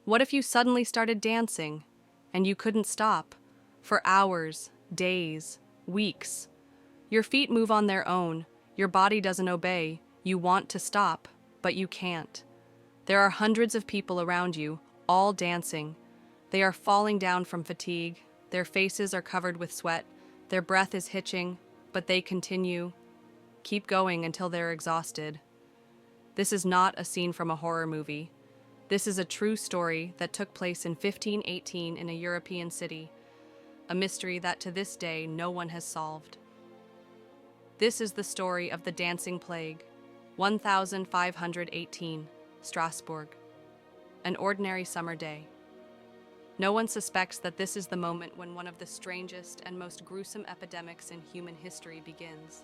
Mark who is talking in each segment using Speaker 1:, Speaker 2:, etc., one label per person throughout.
Speaker 1: What if you suddenly started dancing and you couldn't stop for hours, days, weeks? Your feet move on their own, your body doesn't obey, you want to stop, but you can't. There are hundreds of people around you, all dancing. They are falling down from fatigue, their faces are covered with sweat, their breath is hitching, but they continue. Keep going until they're exhausted. This is not a scene from a horror movie. This is a true story that took place in 1518 in a European city, a mystery that to this day no one has solved. This is the story of the Dancing Plague, 1518, Strasbourg. An ordinary summer day. No one suspects that this is the moment when one of the strangest and most gruesome epidemics in human history begins.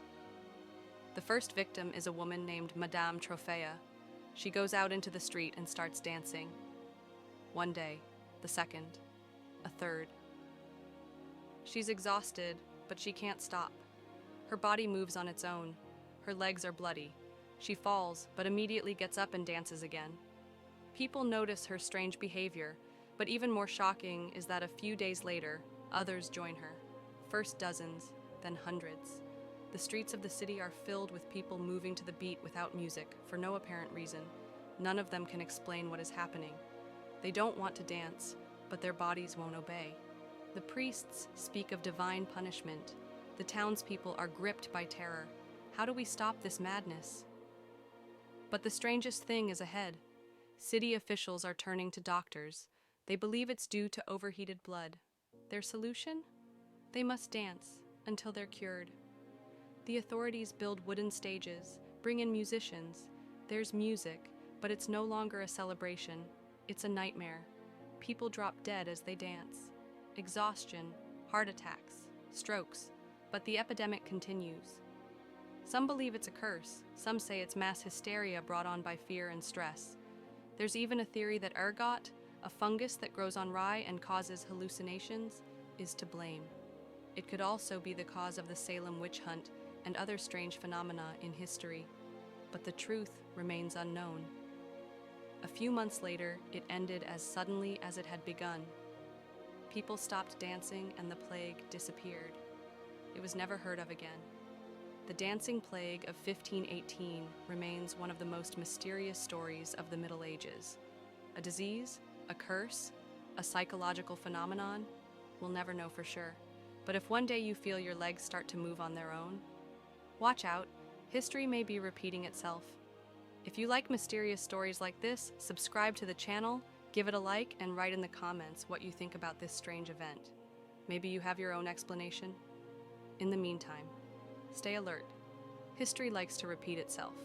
Speaker 1: The first victim is a woman named Madame Trophea. She goes out into the street and starts dancing. One day, the second, a third. She's exhausted, but she can't stop. Her body moves on its own. Her legs are bloody. She falls, but immediately gets up and dances again. People notice her strange behavior, but even more shocking is that a few days later, others join her. First dozens, then hundreds. The streets of the city are filled with people moving to the beat without music, for no apparent reason. None of them can explain what is happening. They don't want to dance, but their bodies won't obey. The priests speak of divine punishment. The townspeople are gripped by terror. How do we stop this madness? But the strangest thing is ahead. City officials are turning to doctors. They believe it's due to overheated blood. Their solution? They must dance until they're cured. The authorities build wooden stages, bring in musicians. There's music, but it's no longer a celebration. It's a nightmare. People drop dead as they dance. Exhaustion, heart attacks, strokes, but the epidemic continues. Some believe it's a curse. Some say it's mass hysteria brought on by fear and stress. There's even a theory that ergot, a fungus that grows on rye and causes hallucinations, is to blame. It could also be the cause of the Salem witch hunt and other strange phenomena in history, but the truth remains unknown. A few months later, it ended as suddenly as it had begun. People stopped dancing and the plague disappeared. It was never heard of again. The Dancing Plague of 1518 remains one of the most mysterious stories of the Middle Ages. A disease? A curse? A psychological phenomenon? We'll never know for sure. But if one day you feel your legs start to move on their own, watch out, history may be repeating itself. If you like mysterious stories like this, subscribe to the channel, give it a like, and write in the comments what you think about this strange event. Maybe you have your own explanation? In the meantime, stay alert. History likes to repeat itself.